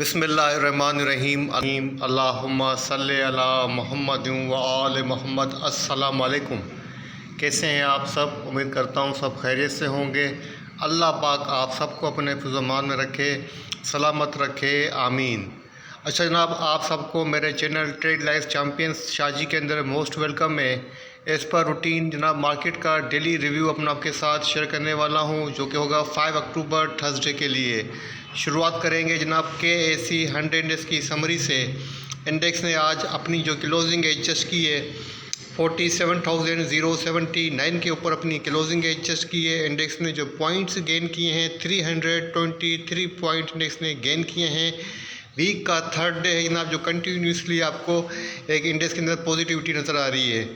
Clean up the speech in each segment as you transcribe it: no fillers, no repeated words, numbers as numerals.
बिस्मिल्लाहिर्रहमानिर्रहीम अल्लाहुम्मा सल्ली अला मुहम्मद व आल मुहम्मद। अस्सलाम वालेकुम। कैसे हैं आप सब? उम्मीद करता हूँ सब खैरियत से होंगे। अल्लाह पाक आप सबको अपने फ़िज़्ज़-ओ-मान में रखे, सलामत रखे, आमीन। अच्छा जनाब, आप सबको मेरे channel trade life champions Shaji के अंदर मोस्ट वेलकम है। एज़ पर रूटीन जनाब मार्केट का डेली रिव्यू अपना आपके साथ शेयर करने वाला हूं, जो कि होगा 5 अक्टूबर थर्सडे के लिए। शुरुआत करेंगे जनाब KSE 100 इंडेक्स की समरी से। इंडेक्स ने आज अपनी जो क्लोजिंग एडजस्ट की है 47,079 के ऊपर अपनी क्लोजिंग एडजस्ट की है। इंडेक्स ने जो पॉइंट्स गेन किए हैं 323 पॉइंट इंडेक्स ने गेन किए हैं। वीक का थर्ड डे है जनाब जो कंटिन्यूसली आपको एक इंडेक्स के अंदर पॉजिटिविटी नज़र आ रही है।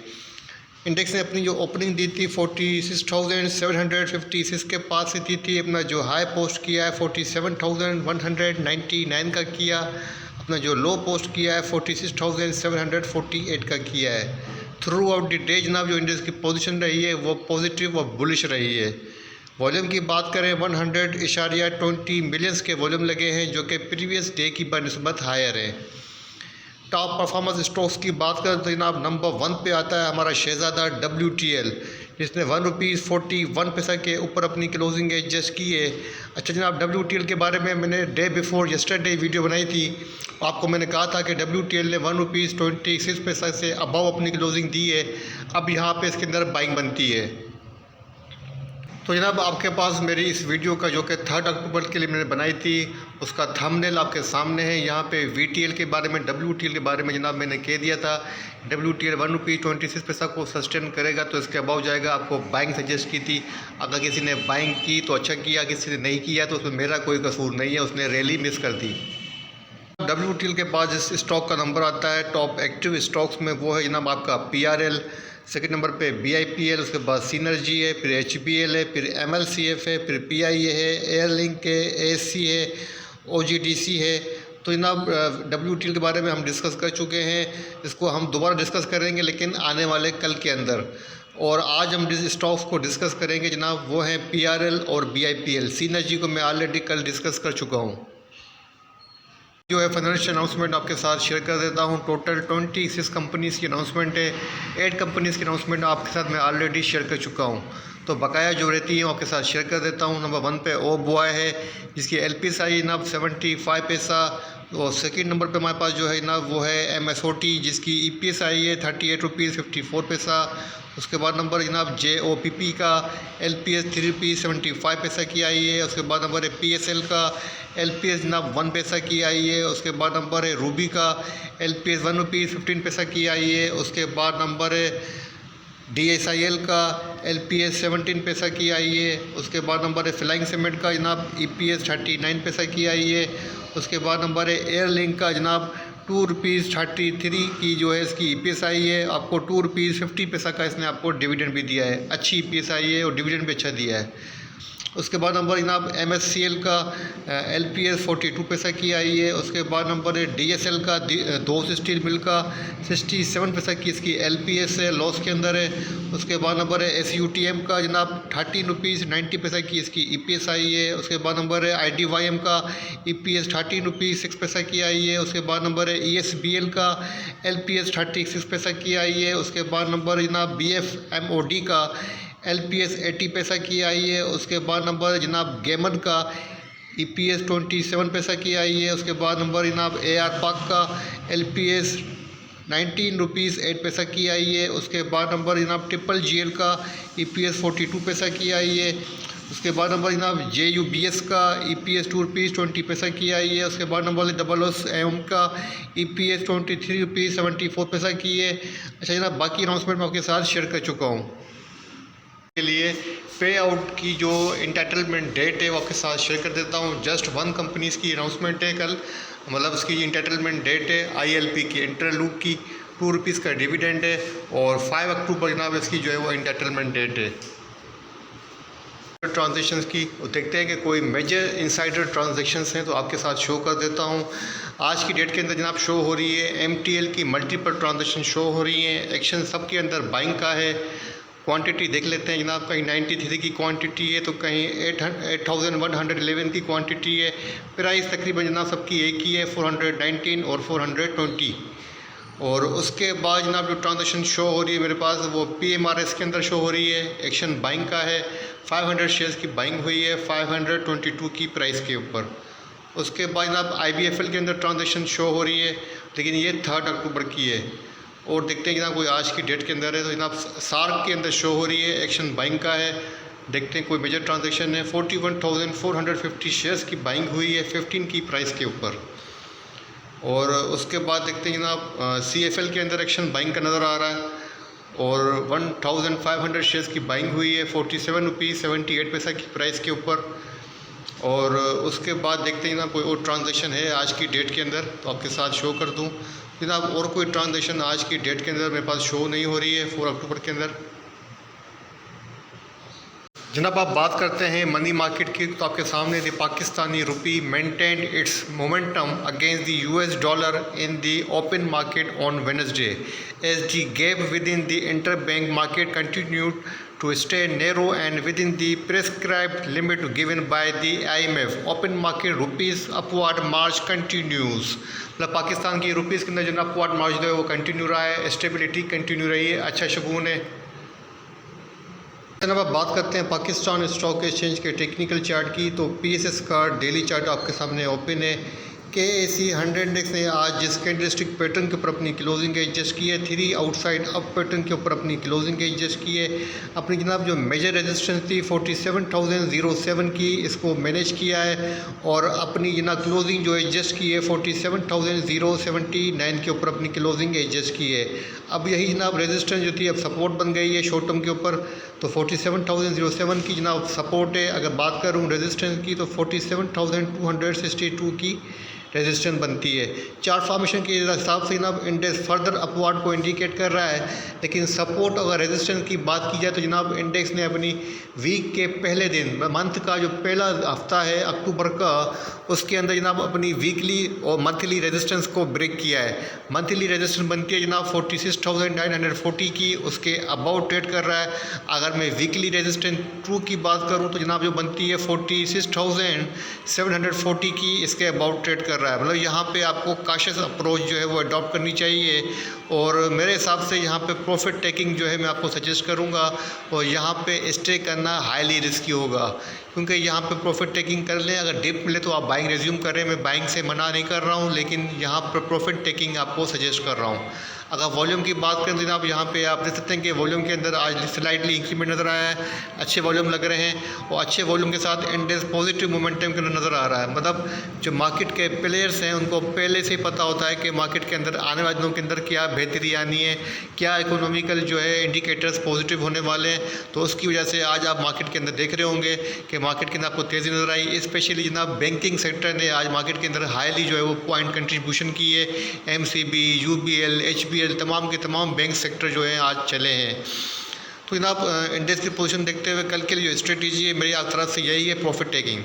इंडेक्स ने अपनी जो ओपनिंग दी थी 46,756 के पास से दी थी। अपना जो हाई पोस्ट किया है 47,199 का किया। अपना जो लो पोस्ट किया है 46,748 का किया है। थ्रू आउट द डे जनाब जो इंडेक्स की पोजीशन रही है वो पॉजिटिव और बुलिश रही है। वॉल्यूम की बात करें 100.20 मिलियंस के वॉल्यूम लगे हैं, जो कि प्रीवियस डे की बनस्बत हायर है। टॉप परफॉर्मेंस स्टॉक्स की बात करें तो जनाब नंबर 1 पे आता है हमारा शहज़ादा WTL, जिसने ₹1.41 के ऊपर अपनी क्लोजिंग एडजस्ट की है। अच्छा जनाब, WTL के बारे में मैंने डे बिफोर यस्टरडे वीडियो बनाई थी। आपको मैंने कहा था कि WTL ने ₹1.26 से अबव अपनी क्लोजिंग दी है। अब यहाँ पे इसके अंदर बाइंग बनती है। तो जनाब आपके पास मेरी इस वीडियो का जो कि 3 अक्टूबर के लिए मैंने बनाई थी उसका थंबनेल आपके सामने है। यहाँ पे VTL के बारे में, WTL के बारे में जनाब मैंने कह दिया था। WTL ₹1.26 को सस्टेन करेगा तो इसके अबाउ जाएगा। आपको बाइंग सजेस्ट की थी। अगर किसी ने बाइंग की तो अच्छा किया, किसी ने नहीं किया तो उसमें मेरा कोई कसूर नहीं है, उसने रैली मिस कर दी। WTL के बाद जिस स्टॉक का नंबर आता है टॉप एक्टिव स्टॉक्स में वो है जनाब आपका PRL। सेकंड नंबर पे BIPL, उसके बाद सिनर्जी है, फिर HBL है, फिर MLCF है, फिर PIA है, एयरलिंक है, ASC है, OGDC है। तो जनाब WTL के बारे में हम डिस्कस कर चुके हैं। इसको हम दोबारा डिस्कस करेंगे लेकिन आने वाले कल के अंदर। और आज हम जिस स्टॉक्स को डिस्कस करेंगे जनाब वो हैं PRL और BIPL। सिनर्जी को मैं ऑलरेडी कल डिस्कस कर चुका हूँ। जो है फाइनेंशियल अनाउंसमेंट आपके साथ शेयर कर देता हूँ। टोटल 26 कंपनीज़ की अनाउंसमेंट है। 8 कंपनीज़ की अनाउंसमेंट आपके साथ मैं ऑलरेडी शेयर कर चुका हूँ, तो बकाया जो रहती है वो आपके साथ शेयर कर देता हूँ। नंबर 1 पे OBOI है, जिसकी LPSI जनाब 75 पैसा। और सेकंड नंबर पे हमारे पास जो है जनाब वो है MSOT, जिसकी EPSI है ₹38.54। उसके बाद नंबर जनाब JOPP का LPS ₹3.75 की आई है। उसके बाद नंबर है PSL का LPS जनाब ₹1 की आई है। उसके बाद नंबर है रूबी का LPS ₹1.15 की आई है। उसके बाद नंबर है DSIL का LPS 17 पैसा की आई है। उसके बाद नंबर है फ्लाइंग सीमेंट का जनाब EPS 39 की आई है। उसके बाद नंबर है एयरलिंक का जनाब ₹2.33 की जो है इसकी EPS आई है। आपको ₹2.50 का इसने आपको डिविडेंड भी दिया है। अच्छी EPS आई है और डिविडेंड भी अच्छा दिया है। उसके बाद नंबर जनाब MSCL का LPS 42 की आई है। उसके बाद नंबर है DSL का दोस्त स्टील मिल का 67 की इसकी LPS है, लॉस के अंदर है। उसके बाद नंबर है SUTM का जनाब ₹13.90 की इसकी EPS आई है। उसके बाद नंबर है IDYM का EPS ₹13.06 की आई है। उसके बाद नंबर है ESBL का LPS 36 की आई है। उसके बाद नंबर जनाब BFMOD का LPS 80 की आई है। उसके बाद नंबर जनाब गेमन का EPS 27 की आई है। उसके बाद नंबर जनाब AR पाक का LPS ₹19.08 की आई है। उसके बाद नंबर जनाब ट्रिपल GL का EPS 42 की आई है। उसके बाद नंबर जनाब JUBS का EPS ₹2.20 की आई है। उसके बाद नंबर OOSM का EPS ₹23.74 की है। अच्छा जनाब, बाकी अनाउंसमेंट मैं आपके साथ शेयर कर चुका हूँ। के लिए पे आउट की जो इंटाइटलमेंट डेट है वो आपके साथ शेयर कर देता हूँ। जस्ट 1 कंपनीज़ की अनाउंसमेंट है कल, मतलब उसकी इंटाइटलमेंट डेट है ILP की इंटरलूप की ₹2 का डिविडेंड है। और 5 अक्टूबर जनाब इसकी जो है वो इंटाइटलमेंट डेट है। ट्रांजेक्शन्स की देखते हैं कि कोई मेजर इनसाइडर ट्रांजेक्शन्स हैं तो आपके साथ शो कर देता हूँ। आज की डेट के अंदर जनाब शो हो रही है MTL की मल्टीपल ट्रांजेक्शन शो हो रही हैं। एक्शन सब के अंदर बाइंग का है। क्वांटिटी देख लेते हैं जनाब, कहीं 93 की क्वांटिटी है तो कहीं 8111 की क्वांटिटी है। प्राइस तकरीबन जनाब सबकी एक ही है, 419 और 420। और उसके बाद जनाब जो ट्रांजेक्शन शो हो रही है मेरे पास वो PMRS के अंदर शो हो रही है, एक्शन बाइंग का है। 500 शेयर्स की बाइंग हुई है 522 की प्राइस के ऊपर। उसके बाद जनाब IBFL के अंदर ट्रांजेक्शन शो हो रही है, लेकिन ये 3 अक्टूबर की है। और देखते हैं जनाब कोई आज की डेट के अंदर है तो जनाब सार्क के अंदर शो हो रही है, एक्शन बाइंग का है। देखते हैं कोई मेजर ट्रांजेक्शन है। 41,450 शेयर्स की बाइंग हुई है 15 की प्राइस के ऊपर। और उसके बाद देखते हैं जनाब CFL के अंदर एक्शन बाइंग का नज़र आ रहा है और 1,500 शेयर्स की बाइंग हुई है 47 रुपीज़ 78 की प्राइस के ऊपर। और उसके बाद देखते हैं जनाब कोई और ट्रांजेक्शन है आज की डेट के अंदर तो आपके साथ शो कर दूं जनाब। और कोई ट्रांजेक्शन आज की डेट के अंदर मेरे पास शो नहीं हो रही है 4 अक्टूबर के अंदर। जनाब आप बात करते हैं मनी मार्केट की तो आपके सामने the Pakistani rupee maintained its momentum against the US dollar in the open market on Wednesday as the gap within the interbank market continued to stay narrow and within the prescribed limit given by the IMF. Open market rupees upward march continues. मतलब पाकिस्तान की rupees के अंदर जो upward मार्च जो है वो continue रहा है, स्टेबिलिटी कंटिन्यू रही है, अच्छा शगुन है। अब बात करते हैं पाकिस्तान स्टॉक एक्सचेंज के टेक्निकल चार्ट की तो PSS का डेली चार्ट आपके सामने ओपन है। KAC 100 इंडेक्स ने आज जिस कैंडलस्टिक पैटर्न के ऊपर अपनी क्लोजिंग एडजस्ट की है 3 आउटसाइड अप पैटर्न के ऊपर अपनी क्लोजिंग एडजस्ट की है। अपनी जनाब जो मेजर रेजिस्टेंस थी 47,007 की इसको मैनेज किया है और अपनी जनाब क्लोजिंग जो एडजस्ट की है 47,079 के ऊपर अपनी क्लोजिंग एडजस्ट की है। अब यही जनाब रेजिस्टेंस जो थी अब सपोर्ट बन गई है शॉर्ट टर्म के ऊपर तो 47,007 की जनाब सपोर्ट है। अगर बात करूँ रेजिस्टेंस की तो 47,262 की रेजिस्टेंस बनती है। चार्ट फॉर्मेशन के हिसाब से जनाब इंडेक्स फर्दर अपवर्ड को इंडिकेट कर रहा है, लेकिन सपोर्ट और रेजिस्टेंस की बात की जाए तो जनाब इंडेक्स ने अपनी वीक के पहले दिन मंथ का जो पहला हफ्ता है अक्टूबर का उसके अंदर जनाब अपनी वीकली और मंथली रेजिस्टेंस को ब्रेक किया है। मंथली रेजिस्टेंस बनती है जनाब 46,940 की, उसके अबाउट ट्रेड कर रहा है। अगर मैं वीकली रेजिस्टेंस 2 की बात करूँ तो जनाब जो बनती है 46,740 की, इसके अबाउट ट्रेड कर रहा है। मतलब यहाँ पे आपको काशियस अप्रोच जो है वो अडॉप्ट करनी चाहिए और मेरे हिसाब से यहाँ पे प्रॉफिट टेकिंग जो है मैं आपको सजेस्ट करूँगा और यहाँ पे स्टे करना हाईली रिस्की होगा क्योंकि यहाँ पे प्रॉफिट टेकिंग कर लें, अगर डिप मिले तो आप बाइंग रिज्यूम करें। मैं बाइंग से मना नहीं कर रहा हूँ, लेकिन यहाँ पर प्रॉफिट टेकिंग आपको सजेस्ट कर रहा हूँ। अगर वॉल्यूम की बात करें तो जनाब यहाँ पे आप देख सकते हैं कि वॉल्यूम के अंदर आज स्लाइटली इंक्रीमेंट नज़र आया है, अच्छे वॉल्यूम लग रहे हैं और अच्छे वॉल्यूम के साथ इंडेक्स पॉजिटिव मोमेंटम के अंदर नज़र आ रहा है। मतलब जो मार्केट के प्लेयर्स हैं उनको पहले से ही पता होता है कि मार्केट के अंदर आने वाले दिनों के अंदर क्या बेहतरी आनी है, क्या इकोनॉमिकल जो है इंडिकेटर्स पॉजिटिव होने वाले हैं। तो उसकी वजह से आज आप मार्केट के अंदर देख रहे होंगे कि मार्केट के अंदर आपको तेज़ी नज़र आई। स्पेशली जनाब बैंकिंग सेक्टर ने आज मार्केट के अंदर हाईली जो है वो पॉइंट कंट्रीब्यूशन की है। MCB, UBL, HBL तमाम के तमाम बैंक सेक्टर जो हैं आज चले हैं। तो जनाब इंडेक्स की पोजीशन देखते हुए कल के लिए जो स्ट्रेटजी है मेरी आप तरफ से यही है प्रॉफिट टेकिंग।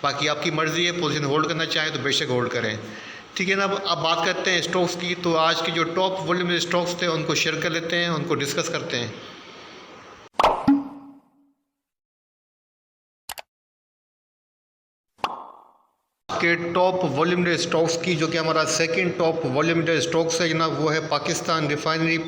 बाकी आपकी मर्ज़ी है, पोजीशन होल्ड करना चाहें तो बेशक होल्ड करें, ठीक है ना। अब बात करते हैं स्टॉक्स की तो आज के जो टॉप वॉल्यूम में स्टॉक्स थे उनको शेयर कर लेते हैं, उनको डिस्कस करते हैं। के टॉप वॉल्यूम स्टॉक्स की जो कि हमारा सेकंड टॉप वॉल्यूम स्टॉक्स है जनाब वो है पाकिस्तान रिफाइनरी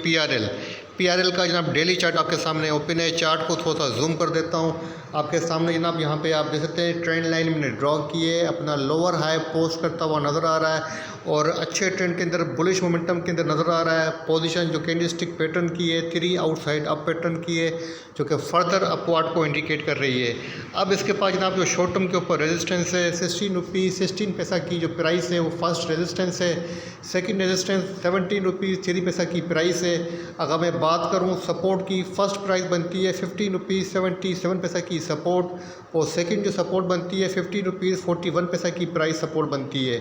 PRL का जनाब डेली चार्ट आपके सामने ओपन है। चार्ट को थोड़ा सा जूम कर देता हूँ आपके सामने जनाब। यहाँ पे आप देख सकते हैं ट्रेंड लाइन मैंने ड्रॉ किए, अपना लोअर हाई पोस्ट करता हुआ नज़र आ रहा है और अच्छे ट्रेंड के अंदर बुलिश मोमेंटम के अंदर नज़र आ रहा है। पोजीशन जो कैंडलस्टिक पैटर्न की है 3 आउटसाइड अप पैटर्न की है जो कि फर्दर अपवर्ड को इंडिकेट कर रही है। अब इसके पास जनाब जो शॉर्ट टर्म के ऊपर रेजिस्टेंस है 16 रुपीज़ 16 पैसा की जो प्राइस है वो फर्स्ट रेजिस्टेंस है। सेकंड रेजिस्टेंस 17 रुपीज़ 3 पैसा की प्राइस है। अगर मैं बात करूं सपोर्ट की, फर्स्ट प्राइस बनती है 15 रुपीज़ 77 पैसा की सपोर्ट और सेकंड जो सपोर्ट बनती है 15 रुपीज़ 41 पैसा की प्राइस सपोर्ट बनती है।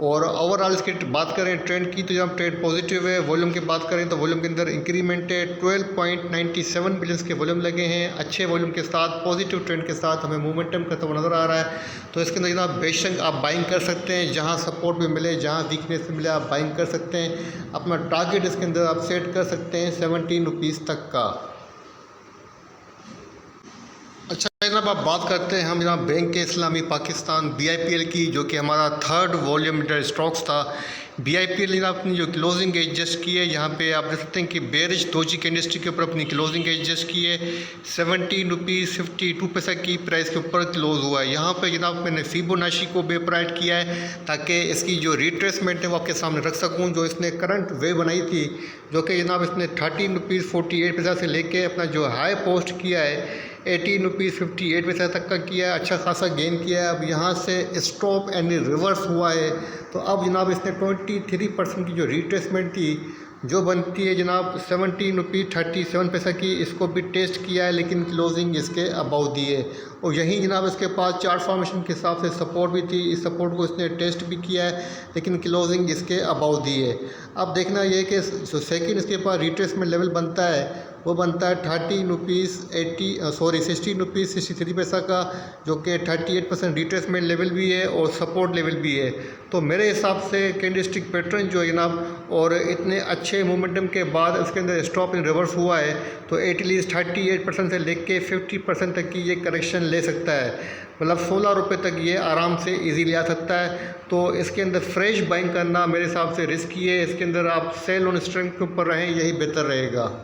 और ओवरऑल इसकी बात करें ट्रेंड की तो जब ट्रेंड पॉजिटिव है। वॉल्यूम की बात करें तो वॉल्यूम के अंदर इंक्रीमेंट है, 12.97 बिलियंस के वॉल्यूम लगे हैं। अच्छे वॉल्यूम के साथ पॉजिटिव ट्रेंड के साथ हमें मोमेंटम करता हुआ नज़र आ रहा है। तो इसके अंदर जनाब बेशक आप बाइंग कर सकते हैं, जहां सपोर्ट भी मिले, जहां वीकनेस भी मिले आप बाइंग कर सकते हैं। अपना टारगेट इसके अंदर आप सेट कर सकते हैं 17 रुपीज़ तक का। जनाब आप बात करते हैं हम जनाब बैंक इस्लामी पाकिस्तान BIPL की, जो कि हमारा थर्ड वॉल्यूम स्टॉक्स था। BIPL ने अपनी जो क्लोजिंग एडजस्ट की है, यहाँ पे आप देख सकते हैं कि बेरिश दोजी के इंडस्ट्री के ऊपर अपनी क्लोजिंग एडजस्ट की है। 17 रुपीज़ 52 पैसा की प्राइस के ऊपर क्लोज हुआ है। यहाँ पे जनाब मैंने फिबोनाची को भी अप्लाइड किया है ताकि इसकी जो रिट्रेसमेंट है वो आपके सामने रख सकूँ। जो इसने करंट वे बनाई थी, जो कि जनाब इसने 13 रुपीज़ 48 पैसा से लेके अपना जो हाई पोस्ट किया है 18 रुपीज़ 58 पैसा तक का किया है, अच्छा खासा गेन किया है। अब यहाँ से स्टॉप एंड रिवर्स हुआ है, तो अब जनाब इसने 23% की जो रिट्रेसमेंट थी जो बनती है जनाब 17 रुपीज़ 37 पैसा की, इसको भी टेस्ट किया है, लेकिन क्लोजिंग इसके अबाउ दी है। और यहीं जनाब इसके पास चार्ट फॉर्मेशन के हिसाब से सपोर्ट भी थी, इस सपोर्ट को इसने टेस्ट भी किया है, लेकिन क्लोजिंग इसके अबाउ दी है। अब देखना ये कि जो सेकंड इसके पास रिट्रेसमेंट लेवल बनता है वो बनता है 16 रुपीज़ 63 पैसा का, जो कि 38% रिट्रेसमेंट लेवल भी है और सपोर्ट लेवल भी है। तो मेरे हिसाब से कैंडलस्टिक पैटर्न जो है जनाब, और इतने अच्छे मोमेंटम के बाद इसके अंदर स्टॉप इन रिवर्स हुआ है, तो एटलीस्ट 38% से लेके 50% तक की ये करेक्शन ले सकता है। मतलब 16 रुपये तक ये आराम से इजीली आ सकता है। तो इसके अंदर फ्रेश बाइंग करना मेरे हिसाब से रिस्की है। इसके अंदर आप सेल ऑन स्ट्रेंथ के ऊपर रहें, यही बेहतर रहेगा।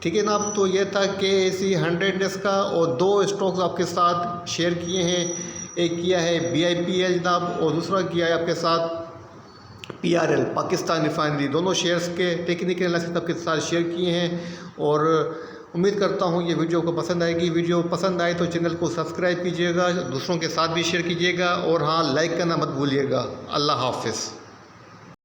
ठीक है ना। अब तो ये था KSE 100 डेज का, और 2 स्टॉक्स आपके साथ शेयर किए हैं। एक किया है BIPL जनाब, और दूसरा किया है आपके साथ PRL पाकिस्तान रिफाइनरी। दोनों शेयर्स के टेक्निकल एनालिसिस आपके साथ शेयर किए हैं, और उम्मीद करता हूँ ये वीडियो को पसंद आएगी। वीडियो पसंद आए तो चैनल को सब्सक्राइब कीजिएगा, दूसरों के साथ भी शेयर कीजिएगा, और हाँ, लाइक करना मत भूलिएगा। अल्लाह हाफिज़।